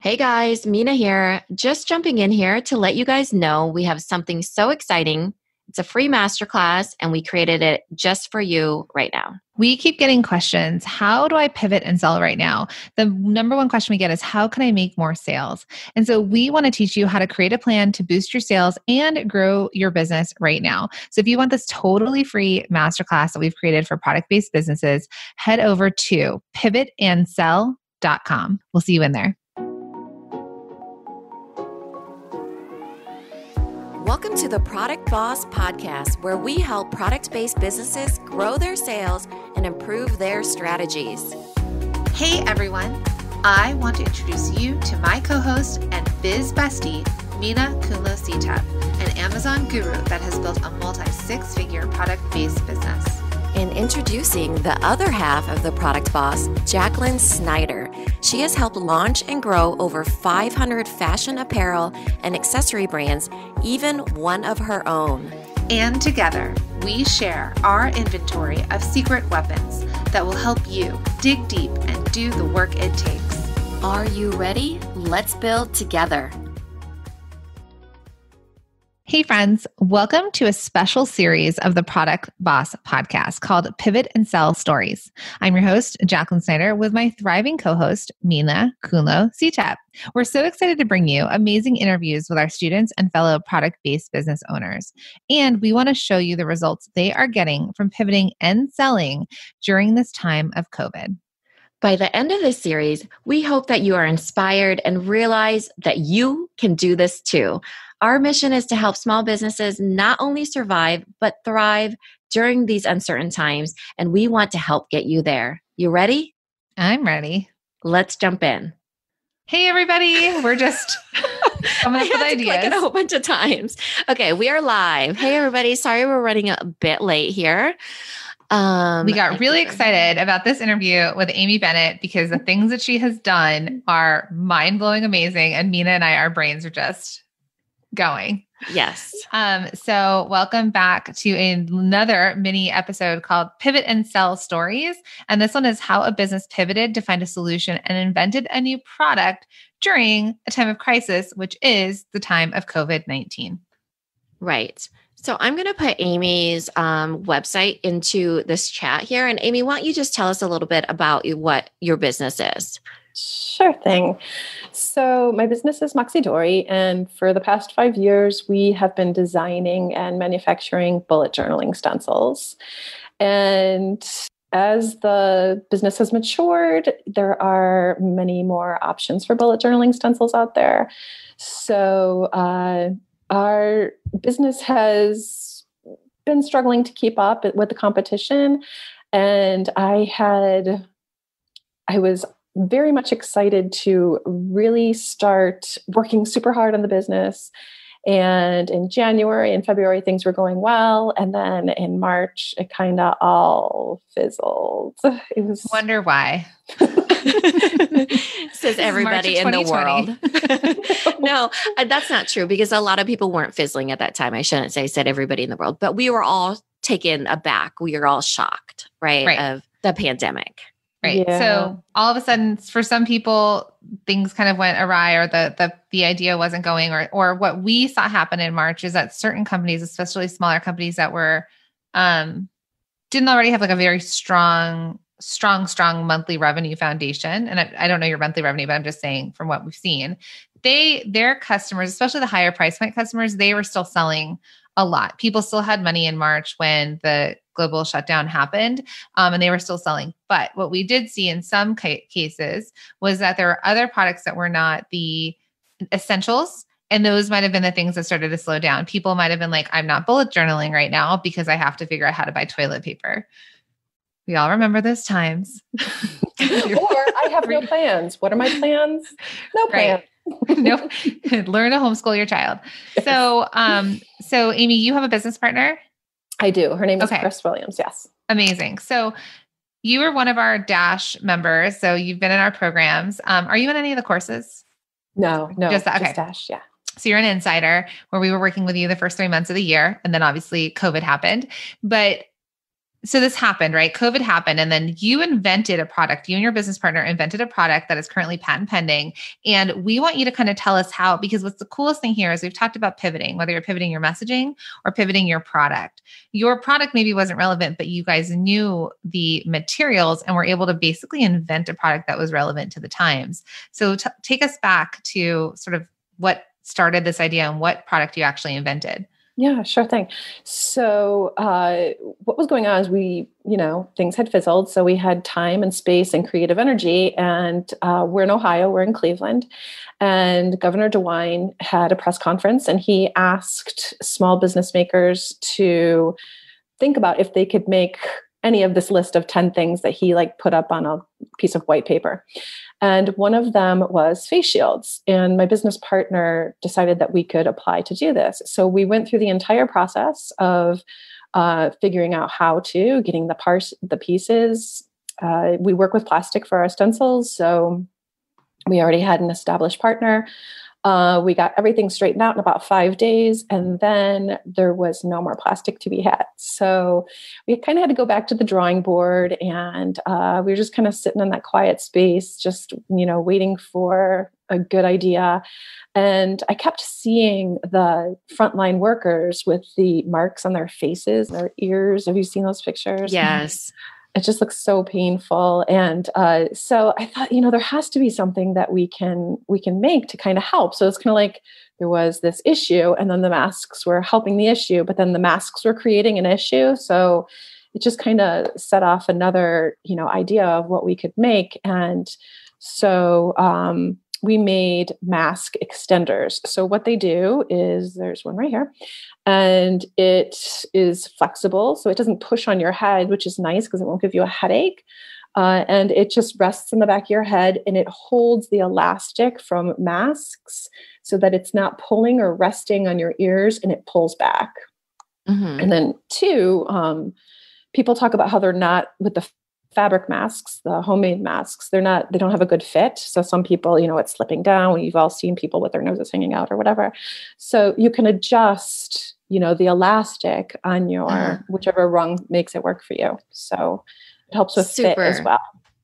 Hey guys, Minna here. Just jumping in here to let you guys know we have something so exciting. It's a free masterclass and we created it just for you right now. We keep getting questions. How do I pivot and sell right now? The number one question we get is, how can I make more sales? And so we want to teach you how to create a plan to boost your sales and grow your business right now. So if you want this totally free masterclass that we've created for product-based businesses, head over to pivotandsell.com. We'll see you in there. Welcome to the Product Boss Podcast, where we help product-based businesses grow their sales and improve their strategies. Hey everyone, I want to introduce you to my co-host and biz bestie, Minna Kunlo-Sitep, an Amazon guru that has built a multi-six-figure product-based business. And introducing the other half of the Product Boss, Jacqueline Snyder. She has helped launch and grow over 500 fashion apparel and accessory brands, even one of her own. And together, we share our inventory of secret weapons that will help you dig deep and do the work it takes. Are you ready? Let's build together. Hey friends, welcome to a special series of the Product Boss Podcast called Pivot and Sell Stories. I'm your host, Jacqueline Snyder, with my thriving co-host, Minna Kunlo-Sitep. We're so excited to bring you amazing interviews with our students and fellow product-based business owners. And we want to show you the results they are getting from pivoting and selling during this time of COVID. By the end of this series, we hope that you are inspired and realize that you can do this too. Our mission is to help small businesses not only survive, but thrive during these uncertain times, and we want to help get you there. You ready? I'm ready. Let's jump in. Hey, everybody. We're just coming up with ideas. Click it a whole bunch of times. Okay, we are live. Hey, everybody. Sorry we're running a bit late here. We got really excited about this interview with Amy Bennett because the things that she has done are mind-blowing, amazing, and Minna and I, our brains are just going. Yes. So welcome back to another mini episode called Pivot and Sell Stories. And this one is how a business pivoted to find a solution and invented a new product during a time of crisis, which is the time of COVID-19. Right. So I'm going to put Amy's website into this chat here. And Amy, why don't you just tell us a little bit about what your business is? Sure thing. So my business is Moxie, Dori, and for the past 5 years, we have been designing and manufacturing bullet journaling stencils. And as the business has matured, there are many more options for bullet journaling stencils out there. So our business has been struggling to keep up with the competition, and I was very much excited to really start working super hard on the business. And in January and February, things were going well. And then in March, it kind of all fizzled. It was wonder why. Says everybody in the world. No, that's not true because a lot of people weren't fizzling at that time. I shouldn't say said everybody in the world, but we were all taken aback. We were all shocked, right? Of the pandemic. Right. Yeah. So all of a sudden, for some people, things kind of went awry, or the idea wasn't going, or what we saw happen in March is that certain companies, especially smaller companies that were didn't already have like a very strong monthly revenue foundation. And I don't know your monthly revenue, but I'm just saying from what we've seen, their customers, especially the higher price point customers, they were still selling a lot. People still had money in March when the global shutdown happened, and they were still selling. But what we did see in some cases was that there were other products that were not the essentials. And those might have been the things that started to slow down. People might have been like, I'm not bullet journaling right now because I have to figure out how to buy toilet paper. We all remember those times. Or I have no plans. What are my plans? No plans. No, learn to homeschool your child. So, so Amy, you have a business partner? I do. Her name is Chris Williams. Yes. Amazing. So you were one of our Dash members. So you've been in our programs. Are you in any of the courses? No, just Dash. Yeah. So you're an insider where we were working with you the first 3 months of the year. And then obviously COVID happened, but So this happened, right? COVID happened. And then you invented a product, you and your business partner invented a product that is currently patent pending. And we want you to kind of tell us how, because what's the coolest thing here is we've talked about pivoting, whether you're pivoting your messaging or pivoting your product. Your product maybe wasn't relevant, but you guys knew the materials and were able to basically invent a product that was relevant to the times. So take us back to sort of what started this idea and what product you actually invented. Yeah, sure thing. So what was going on is things had fizzled. So we had time and space and creative energy. And we're in Ohio, we're in Cleveland. And Governor DeWine had a press conference and he asked small business makers to think about if they could make any of this list of 10 things that he put up on a piece of white paper. And one of them was face shields. And my business partner decided that we could apply to do this. So we went through the entire process of figuring out how to, getting the pieces. We work with plastic for our stencils. So we already had an established partner. We got everything straightened out in about 5 days, and then there was no more plastic to be had. So we kind of had to go back to the drawing board, and we were just kind of sitting in that quiet space, just, waiting for a good idea. And I kept seeing the frontline workers with the marks on their faces, their ears. Have you seen those pictures? Yes. It just looks so painful. And so I thought, there has to be something that we can make to kind of help. So it's kind of like there was this issue and then the masks were helping the issue, but then the masks were creating an issue. So it just kind of set off another, idea of what we could make. And so we made mask extenders. So what they do is, there's one right here, and it is flexible. So it doesn't push on your head, which is nice because it won't give you a headache. And it just rests in the back of your head and it holds the elastic from masks so that it's not pulling or resting on your ears, and it pulls back. Mm-hmm. And then two, people talk about how they're not with the fabric masks, the homemade masks, they don't have a good fit. So some people, it's slipping down. You've all seen people with their noses hanging out or whatever. So you can adjust, the elastic on your, whichever rung makes it work for you. So it helps with fit as well.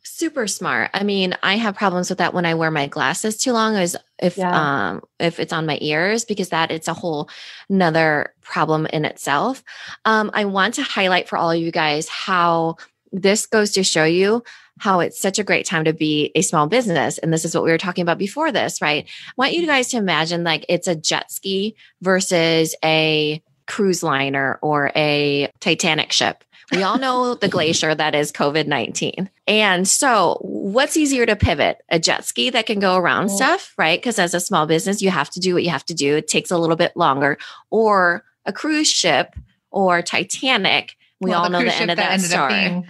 Super smart. I mean, I have problems with that when I wear my glasses too long, as if it's on my ears, because it's a whole nother problem in itself. I want to highlight for all of you guys how this goes to show you how it's such a great time to be a small business. And this is what we were talking about before this, right? I want you guys to imagine it's a jet ski versus a cruise liner or a Titanic ship. We all know the glacier that is COVID-19. And so what's easier to pivot? A jet ski that can go around stuff, right? Because as a small business, you have to do what you have to do. It takes a little bit longer. Or a cruise ship or Titanic. We all know the end of that story.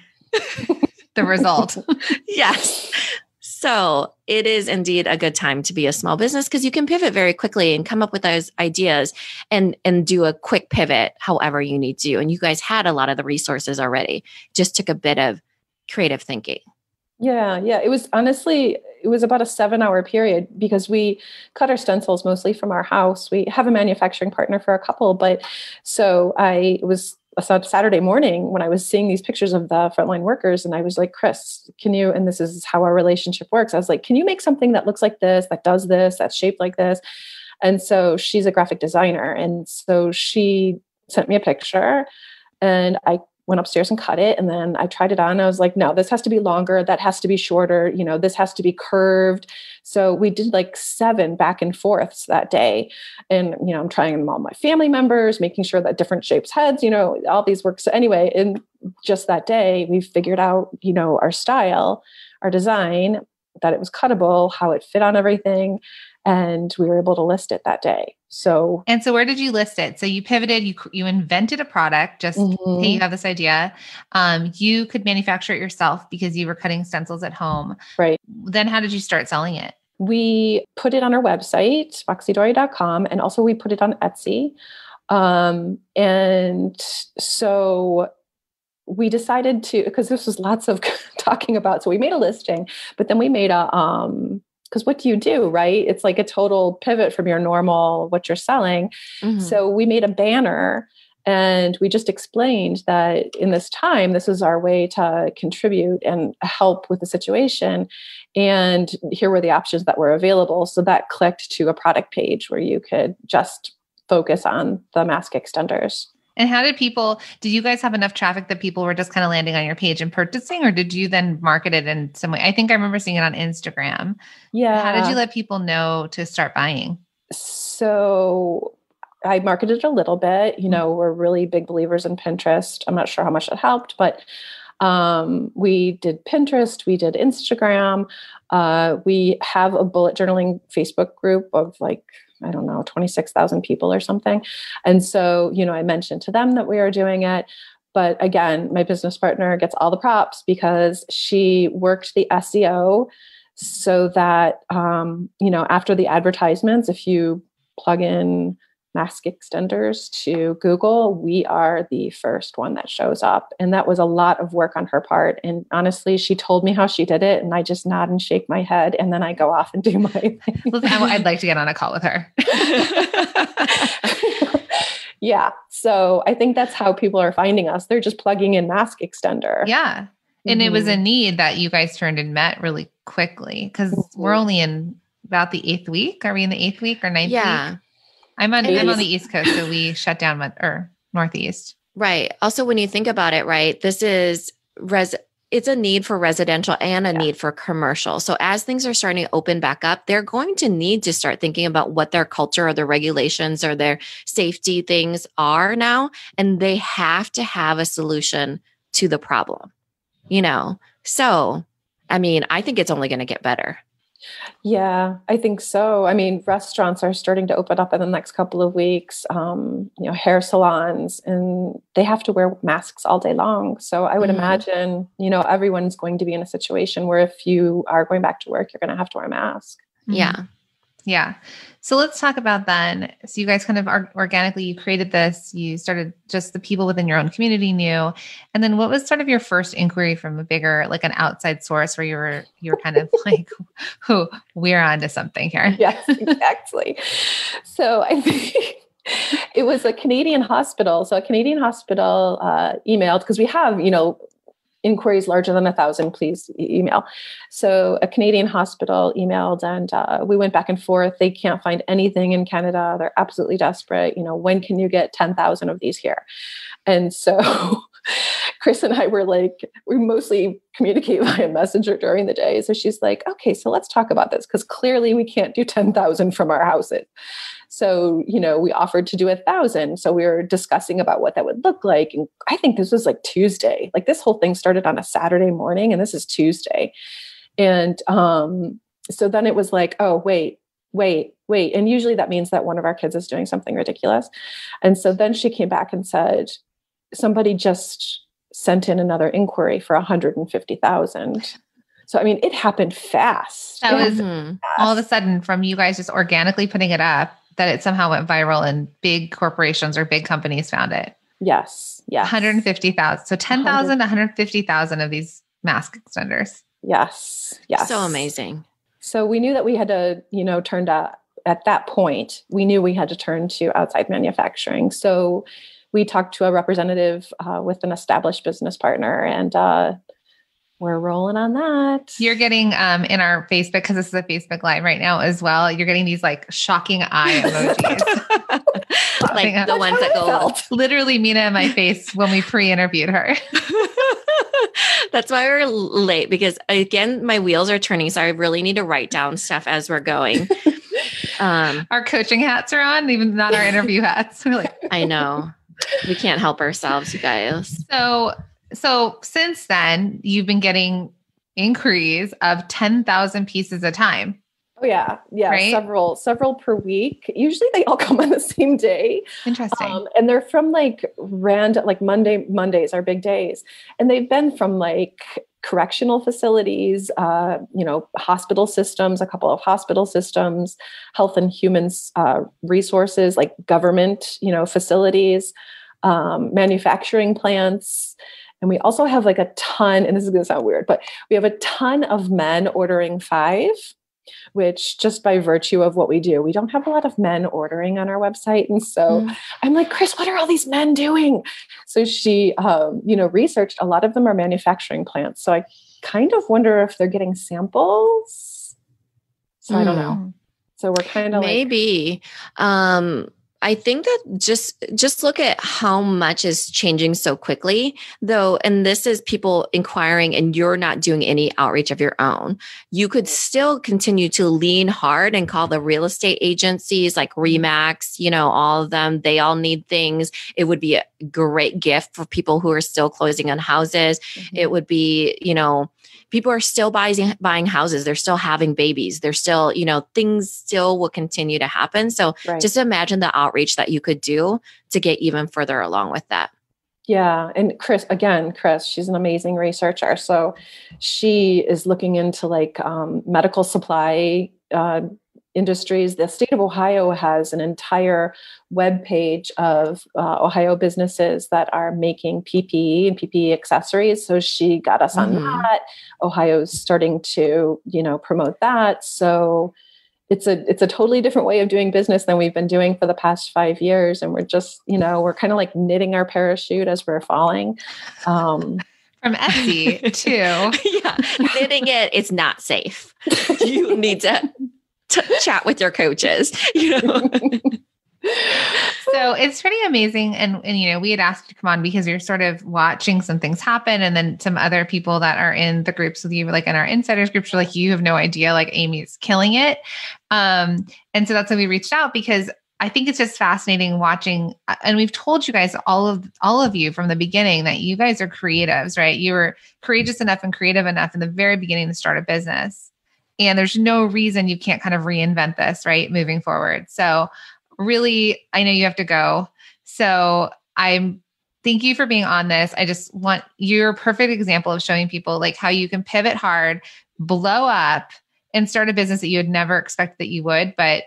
The result. Yes. So it is indeed a good time to be a small business because you can pivot very quickly and come up with those ideas and do a quick pivot however you need to. And you guys had a lot of the resources already. Just took a bit of creative thinking. Yeah. It was about a 7-hour period because we cut our stencils mostly from our house. We have a manufacturing partner for a couple, but so it was a Saturday morning when I was seeing these pictures of the frontline workers, and I was like, Chris, and this is how our relationship works. I was like, can you make something that looks like this, that does this, that's shaped like this? And so she's a graphic designer. And so she sent me a picture and I went upstairs and cut it. And then I tried it on. I was like, no, this has to be longer. That has to be shorter. This has to be curved. So we did 7 back and forths that day. And, I'm trying them all my family members, making sure that different shapes heads, all these work. So anyway, in just that day, we figured out, our style, our design, that it was cuttable, how it fit on everything. And we were able to list it that day. So where did you list it? So you pivoted, you invented a product, just, hey, you have this idea. You could manufacture it yourself because you were cutting stencils at home. Right. Then how did you start selling it? We put it on our website, moxiedori.com, and also we put it on Etsy. And so we decided to, because this was lots of talking about, so we made a listing, but then we made because what do you do, right? It's like a total pivot from your normal, what you're selling. Mm-hmm. So we made a banner And we just explained that in this time, this is our way to contribute and help with the situation. And here were the options that were available. So that clicked to a product page where you could just focus on the mask extenders. And how did you guys have enough traffic that people were just kind of landing on your page and purchasing, or did you then market it in some way? I think I remember seeing it on Instagram. Yeah. How did you let people know to start buying? So I marketed a little bit. We're really big believers in Pinterest. I'm not sure how much it helped, but we did Pinterest, we did Instagram. We have a bullet journaling Facebook group of 26,000 people or something. And so, I mentioned to them that we are doing it. But again, my business partner gets all the props because she worked the SEO so that, after the advertisements, if you plug in mask extenders to Google, we are the first one that shows up. And that was a lot of work on her part. And honestly, she told me how she did it. And I just nod and shake my head. And then I go off and do my thing. I'd like to get on a call with her. Yeah. So I think that's how people are finding us. They're just plugging in mask extender. Yeah. And it was a need that you guys turned and met really quickly because we're only in about the 8th week. Are we in the 8th week or 9th week? I'm on the East Coast, so we shut down Northeast. Right. Also, when you think about it, right, this is it's a need for residential and a need for commercial. So as things are starting to open back up, they're going to need to start thinking about what their culture or their regulations or their safety things are now. And they have to have a solution to the problem, So, I think it's only going to get better. Yeah, I think so. Restaurants are starting to open up in the next couple of weeks, hair salons, and they have to wear masks all day long. So I would imagine, everyone's going to be in a situation where if you are going back to work, you're going to have to wear a mask. Yeah. Yeah. So let's talk about then. So you guys kind of organically, you created this, you started just the people within your own community knew. And then what was sort of your first inquiry from a bigger, an outside source where you were kind of we're onto something here. Yes, exactly. So I think it was a Canadian hospital. So a Canadian hospital emailed, because we have, inquiries larger than 1,000, please email. So a Canadian hospital emailed and we went back and forth. They can't find anything in Canada. They're absolutely desperate. When can you get 10,000 of these here? And so Chris and I were we mostly communicate via Messenger during the day. So she's like, okay, so let's talk about this because clearly we can't do 10,000 from our houses. So, we offered to do 1,000. So we were discussing about what that would look like. And I think this was Tuesday. This whole thing started on a Saturday morning and this is Tuesday. And so then it was oh, wait. And usually that means that one of our kids is doing something ridiculous. And so then she came back and said, somebody just sent in another inquiry for 150,000. So, it happened fast. That was all of a sudden from you guys just organically putting it up that it somehow went viral and big corporations or big companies found it. Yes. 150,000. So 10,000 to 150,000 of these mask extenders. Yes. So amazing. So we knew that we had to, turn to, at that point, we knew we had to turn to outside manufacturing. So we talked to a representative with an established business partner and we're rolling on that. You're getting in our Facebook, because this is a Facebook Live right now as well. You're getting these shocking eye emojis. The ones that go literally Minna in my face when we pre-interviewed her. That's why we're late because again, my wheels are turning. So I really need to write down stuff as we're going. Our coaching hats are on, even not our interview hats. We're I know. We can't help ourselves, you guys. So since then, you've been getting inquiries of 10,000 pieces a time. Oh yeah. Yeah. Right? Several per week. Usually they all come on the same day. Interesting. And they're from random, Mondays are big days. And they've been from correctional facilities, hospital systems, a couple of hospital systems, health and human resources, government, facilities, manufacturing plants. And we also have a ton, and this is going to sound weird, but we have a ton of men ordering 5 which just by virtue of what we do, we don't have a lot of men ordering on our website. And so I'm like, Chris, what are all these men doing? So she, researched, a lot of them are manufacturing plants. So I kind of wonder if they're getting samples. So I don't know. So we're kind of maybe. I think that just look at how much is changing so quickly, though. And this is people inquiring and you're not doing any outreach of your own. You could still continue to lean hard and call the real estate agencies like Remax, all of them. They all need things. It would be a great gift for people who are still closing on houses. It would be, people are still buying houses. They're still having babies. They're still, things still will continue to happen. So just imagine the outreach that you could do to get even further along with that. Yeah. And Chris, she's an amazing researcher. So she is looking into medical supply industries. The state of Ohio has an entire web page of Ohio businesses that are making PPE and PPE accessories. So she got us on that. Ohio's starting to, promote that. So it's a totally different way of doing business than we've been doing for the past 5 years. And we're just, we're kind of like knitting our parachute as we're falling. From Etsy too. Yeah. Knitting it's not safe. You need to chat with your coaches, So it's pretty amazing. And, we had asked you to come on because you're sort of watching some things happen. And then some other people that are in the groups with you, like in our insiders groups, are like, you have no idea, like Amy's killing it. And so that's when we reached out, because I think it's just fascinating watching. And we've told you guys, all of you from the beginning, that you guys are creatives, right? You were courageous enough and creative enough in the very beginning to start a business. And there's no reason you can't kind of reinvent this, right? Moving forward. So really, I know you have to go. So thank you for being on this. I just want your perfect example of showing people like how you can pivot hard, blow up, and start a business that you had never expected that you would. But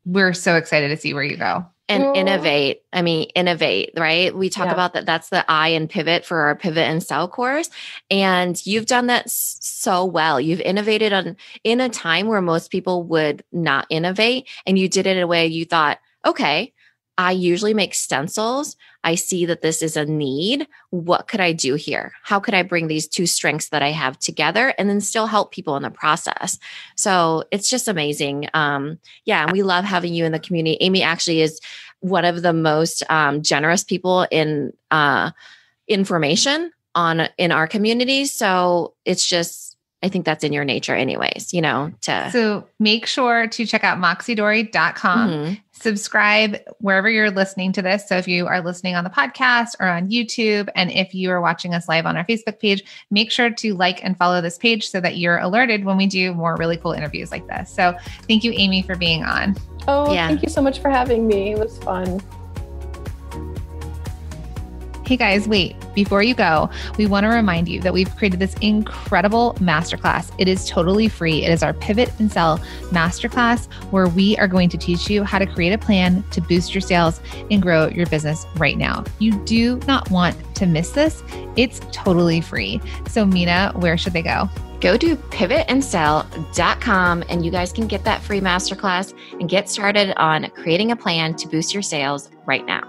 we're so excited to see where you go. And innovate. Innovate, right? We talk about that. That's the I in pivot for our pivot and sell course. And you've done that so well. You've innovated in a time where most people would not innovate. And you did it in a way you thought, okay, I usually make stencils. I see that this is a need. What could I do here? How could I bring these two strengths that I have together and then still help people in the process? So it's just amazing. And we love having you in the community. Amy actually is one of the most generous people in information in our community. So it's just, I think that's in your nature anyways, So make sure to check out moxiedori.com. Subscribe wherever you're listening to this. So if you are listening on the podcast or on YouTube, and if you are watching us live on our Facebook page, make sure to like and follow this page so that you're alerted when we do more really cool interviews like this. So thank you, Amy, for being on. Oh, Thank you so much for having me. It was fun. Hey guys, wait, before you go, we want to remind you that we've created this incredible masterclass. It is totally free. It is our Pivot and Sell masterclass, where we are going to teach you how to create a plan to boost your sales and grow your business right now. You do not want to miss this. It's totally free. So Minna, where should they go? Go to pivotandsell.com and you guys can get that free masterclass and get started on creating a plan to boost your sales right now.